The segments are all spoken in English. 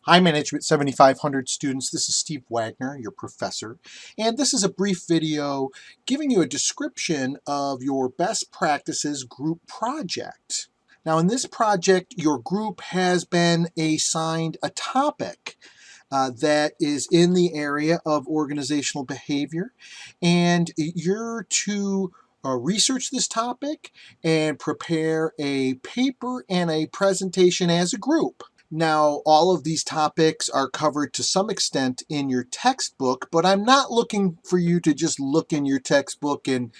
Hi, Management 7500 students. This is Steve Wagner, your professor, and this is a brief video giving you a description of your best practices group project. Now, in this project, your group has been assigned a topic that is in the area of organizational behavior, and you're to research this topic and prepare a paper and a presentation as a group. Now, all of these topics are covered to some extent in your textbook, but I'm not looking for you to just look in your textbook and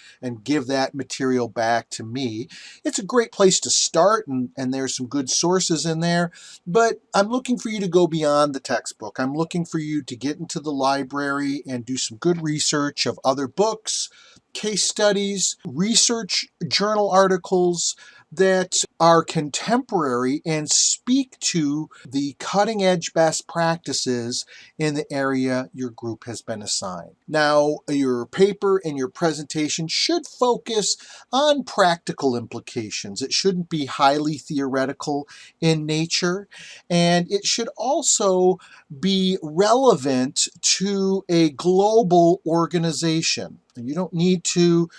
give that material back to me. It's a great place to start, and there's some good sources in there, but I'm looking for you to go beyond the textbook. I'm looking for you to get into the library and do some good research of other books, case studies, research journal articles that are contemporary and speak to the cutting edge best practices in the area your group has been assigned. Now, your paper and your presentation should focus on practical implications. It shouldn't be highly theoretical in nature, and it should also be relevant to a global organization. You don't need to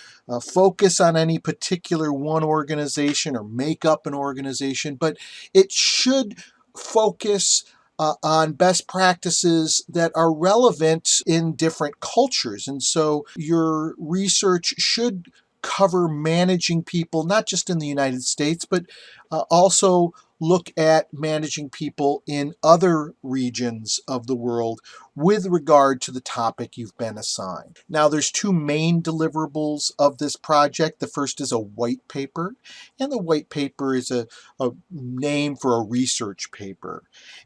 focus on any particular one organization or make up an organization, but it should focus on best practices that are relevant in different cultures. And so your research should cover managing people, not just in the United States, but also look at managing people in other regions of the world with regard to the topic you've been assigned. Now, there's two main deliverables of this project. The first is a white paper, and the white paper is a name for a research paper.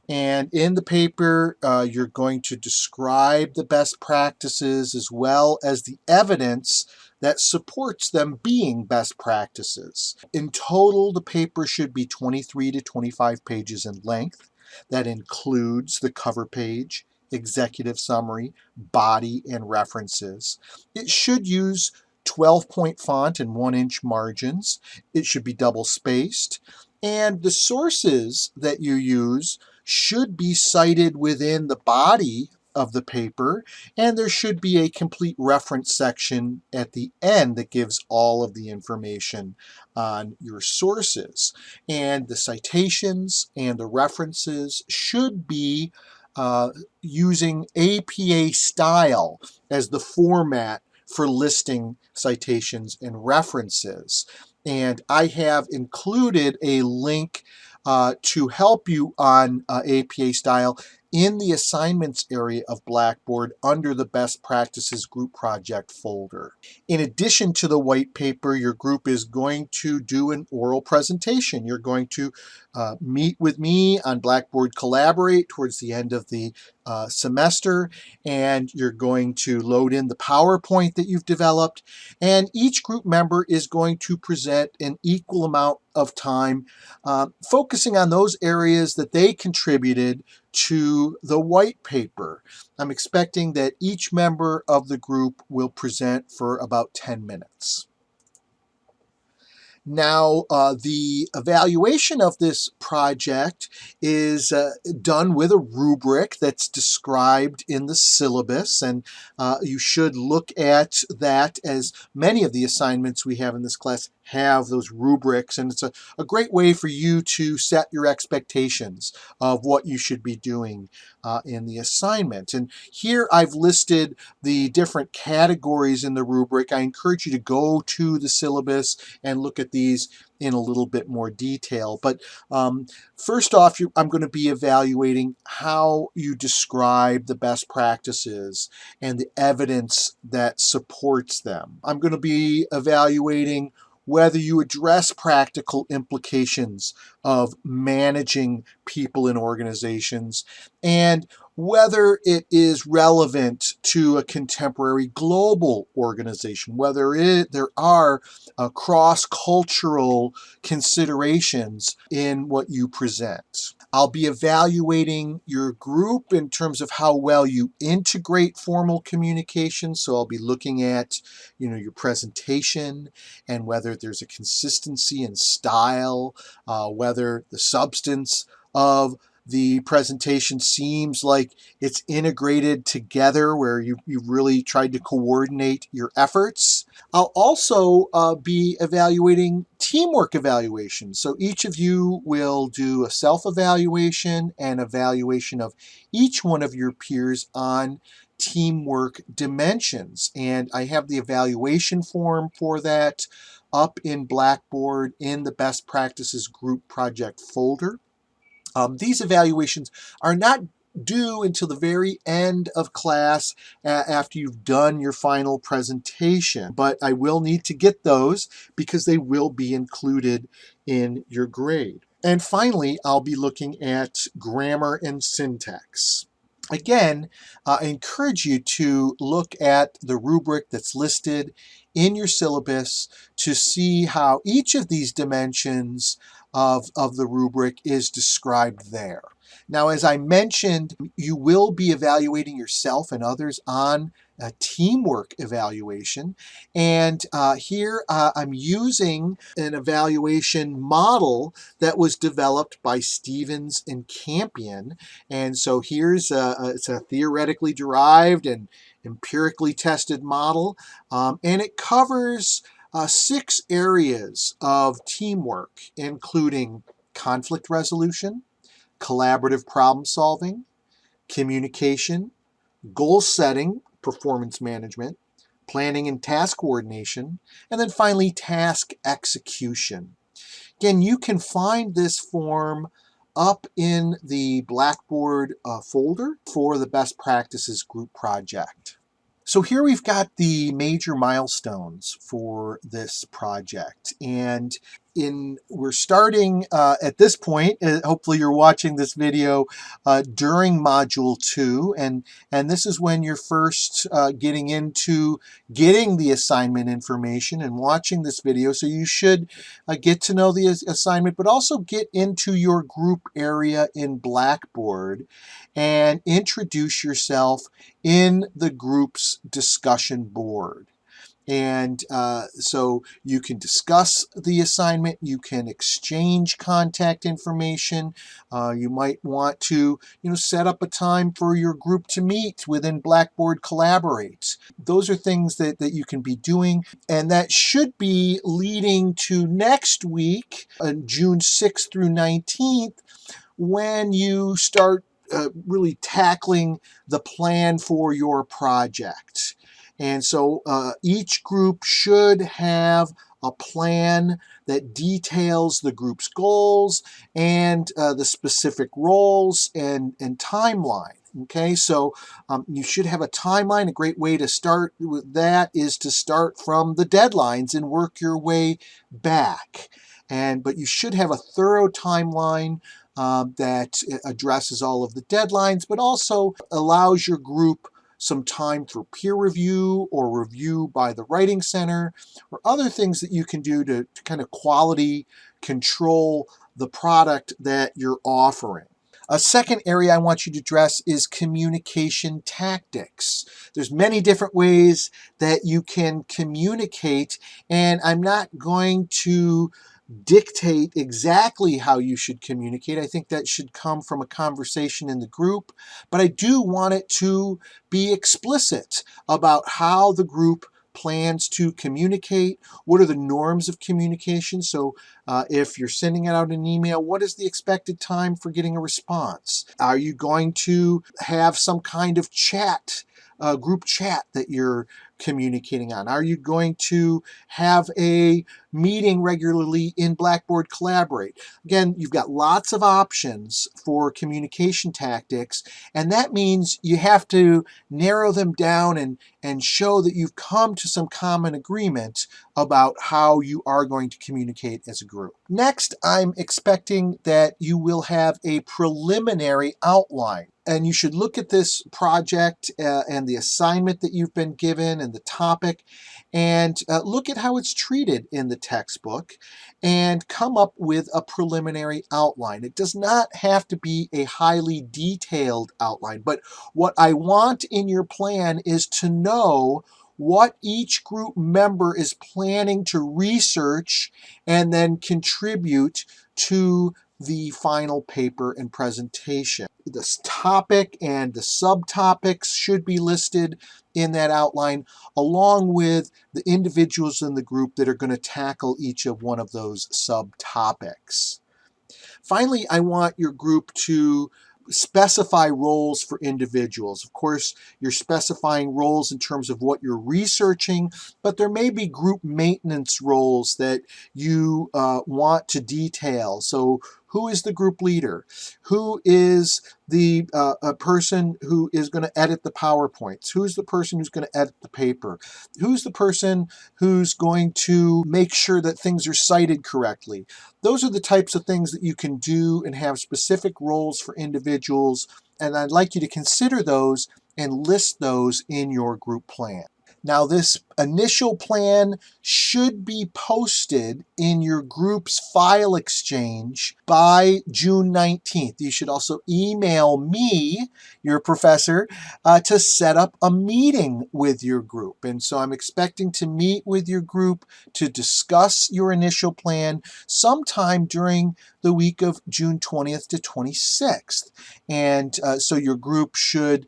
And in the paper, you're going to describe the best practices as well as the evidence that supports them being best practices. In total, the paper should be 23 to 25 pages in length. That includes the cover page, executive summary, body, and references. It should use 12-point font and 1-inch margins. It should be double spaced. And the sources that you use should be cited within the body of the paper, and there should be a complete reference section at the end that gives all of the information on your sources. And the citations and the references should be using APA style as the format for listing citations and references. And I have included a link to help you on APA style in the assignments area of Blackboard under the Best Practices Group Project folder. In addition to the white paper, your group is going to do an oral presentation. You're going to meet with me on Blackboard Collaborate towards the end of the semester, and you're going to load in the PowerPoint that you've developed, and each group member is going to present an equal amount of time focusing on those areas that they contributed to the white paper. I'm expecting that each member of the group will present for about 10 minutes. Now, the evaluation of this project is done with a rubric that's described in the syllabus, and you should look at that, as many of the assignments we have in this class have those rubrics, and it's a great way for you to set your expectations of what you should be doing in the assignment. And here I've listed the different categories in the rubric. I encourage you to go to the syllabus and look at these in a little bit more detail. But first off, I'm going to be evaluating how you describe the best practices and the evidence that supports them. I'm going to be evaluating whether you address practical implications of managing people in organizations, and whether it is relevant to a contemporary global organization, whether there are cross-cultural considerations in what you present. I'll be evaluating your group in terms of how well you integrate formal communication. So I'll be looking at, your presentation and whether there's a consistency in style, whether the substance of the presentation seems like it's integrated together where you've really tried to coordinate your efforts. I'll also be evaluating teamwork evaluations. So each of you will do a self-evaluation and evaluation of each one of your peers on teamwork dimensions. And I have the evaluation form for that up in Blackboard in the Best Practices Group Project folder. These evaluations are not due until the very end of class after you've done your final presentation, but I will need to get those because they will be included in your grade. And finally, I'll be looking at grammar and syntax. Again, I encourage you to look at the rubric that's listed in your syllabus to see how each of these dimensions of the rubric is described there. Now, as I mentioned, you will be evaluating yourself and others on a teamwork evaluation. And here I'm using an evaluation model that was developed by Stevens and Campion. And so here's it's a theoretically derived and empirically tested model, and it covers 6 areas of teamwork, including conflict resolution, collaborative problem solving, communication, goal setting, performance management, planning and task coordination, and then finally task execution. Again, you can find this form up in the Blackboard folder for the Best Practices Group Project. So here we've got the major milestones for this project, and we're starting at this point, hopefully you're watching this video during Module 2, and this is when you're first getting into getting the assignment information and watching this video, so you should get to know the assignment, but also get into your group area in Blackboard and introduce yourself in the group's discussion board. And so you can discuss the assignment, you can exchange contact information, you might want to set up a time for your group to meet within Blackboard Collaborate. Those are things that you can be doing, and that should be leading to next week, June 6th through 19th, when you start really tackling the plan for your project. And so each group should have a plan that details the group's goals and the specific roles and timeline. Okay, so you should have a timeline. A great way to start with that is to start from the deadlines and work your way back. But you should have a thorough timeline that addresses all of the deadlines, but also allows your group some time for peer review or review by the Writing Center or other things that you can do to kind of quality control the product that you're offering. A second area I want you to address is communication tactics. There's many different ways that you can communicate, and I'm not going to dictate exactly how you should communicate. I think that should come from a conversation in the group, but I do want it to be explicit about how the group plans to communicate. What are the norms of communication? So if you're sending out an email, what is the expected time for getting a response? Are you going to have some kind of chat, group chat that you're communicating on? Are you going to have a meeting regularly in Blackboard Collaborate? Again, you've got lots of options for communication tactics, and that means you have to narrow them down and show that you've come to some common agreement about how you are going to communicate as a group. Next, I'm expecting that you will have a preliminary outline. And you should look at this project and the assignment that you've been given and the topic, and look at how it's treated in the textbook and come up with a preliminary outline. It does not have to be a highly detailed outline, but what I want in your plan is to know what each group member is planning to research and then contribute to the final paper and presentation. This topic and the subtopics should be listed in that outline, along with the individuals in the group that are going to tackle each of one of those subtopics. Finally, I want your group to specify roles for individuals. Of course, you're specifying roles in terms of what you're researching, but there may be group maintenance roles that you want to detail. So who is the group leader? Who is the person who is going to edit the PowerPoints? Who's the person who's going to edit the paper? Who's the person who's going to make sure that things are cited correctly? Those are the types of things that you can do and have specific roles for individuals, and I'd like you to consider those and list those in your group plan. Now, this initial plan should be posted in your group's file exchange by June 19th. You should also email me, your professor, to set up a meeting with your group. And so I'm expecting to meet with your group to discuss your initial plan sometime during the week of June 20th to 26th. And so your group should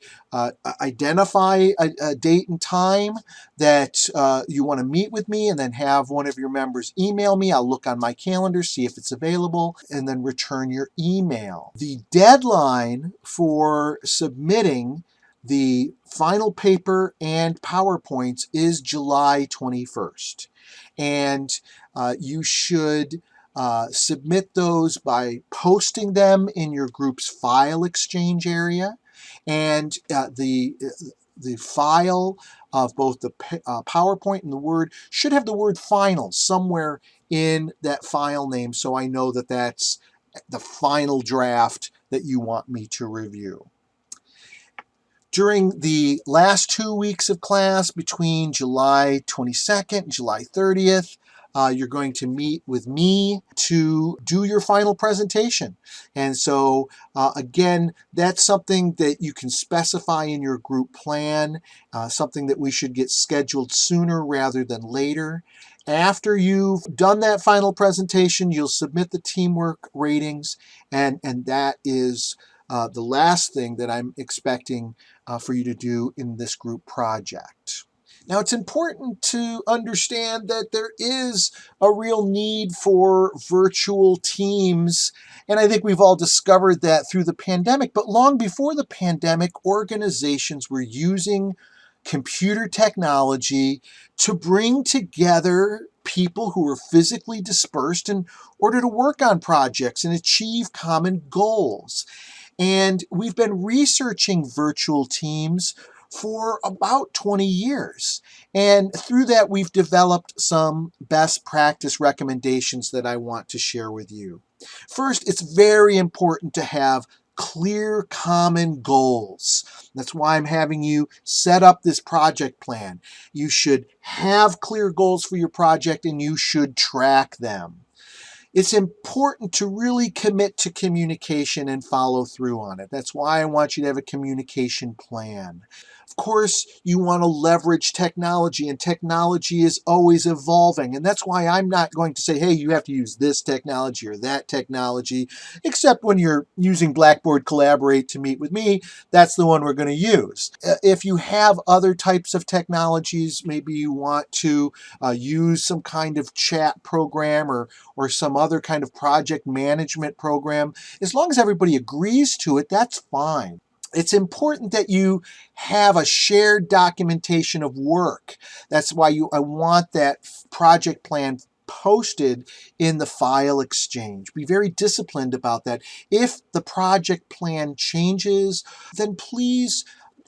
identify a date and time that you want to meet with me, and then have one of your members email me. I'll look on my calendar, see if it's available, and then return your email. The deadline for submitting the final paper and PowerPoints is July 21st. And you should submit those by posting them in your group's file exchange area. And the file of both the PowerPoint and the Word should have the word final somewhere in that file name, so I know that that's the final draft that you want me to review. During the last 2 weeks of class, between July 22nd and July 30th, you're going to meet with me to do your final presentation. And so, again, that's something that you can specify in your group plan, something that we should get scheduled sooner rather than later. After you've done that final presentation, you'll submit the teamwork ratings, and that is the last thing that I'm expecting for you to do in this group project. Now, it's important to understand that there is a real need for virtual teams, and I think we've all discovered that through the pandemic. But long before the pandemic, organizations were using computer technology to bring together people who were physically dispersed in order to work on projects and achieve common goals. And we've been researching virtual teams for about 20 years. And through that, we've developed some best practice recommendations that I want to share with you. First, it's very important to have clear common goals. That's why I'm having you set up this project plan. You should have clear goals for your project, and you should track them. It's important to really commit to communication and follow through on it. That's why I want you to have a communication plan. Of course, you want to leverage technology, and technology is always evolving. And that's why I'm not going to say, hey, you have to use this technology or that technology, except when you're using Blackboard Collaborate to meet with me. That's the one we're going to use. If you have other types of technologies, maybe you want to use some kind of chat program or some other kind of project management program, as long as everybody agrees to it, that's fine. It's important that you have a shared documentation of work. That's why I want that project plan posted in the file exchange. Be very disciplined about that. If the project plan changes, then please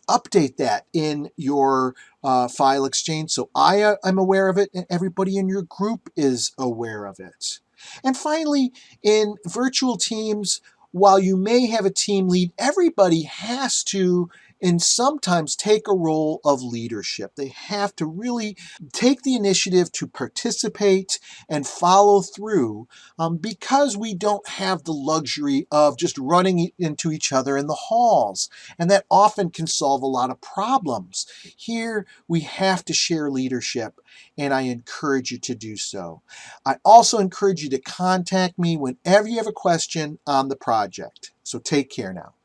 update that in your file exchange so I'm aware of it and everybody in your group is aware of it. And finally, in virtual teams, while you may have a team lead, everybody has to and sometimes take a role of leadership. They have to really take the initiative to participate and follow through, because we don't have the luxury of just running into each other in the halls. And that often can solve a lot of problems. Here, we have to share leadership, and I encourage you to do so. I also encourage you to contact me whenever you have a question on the project. So take care now.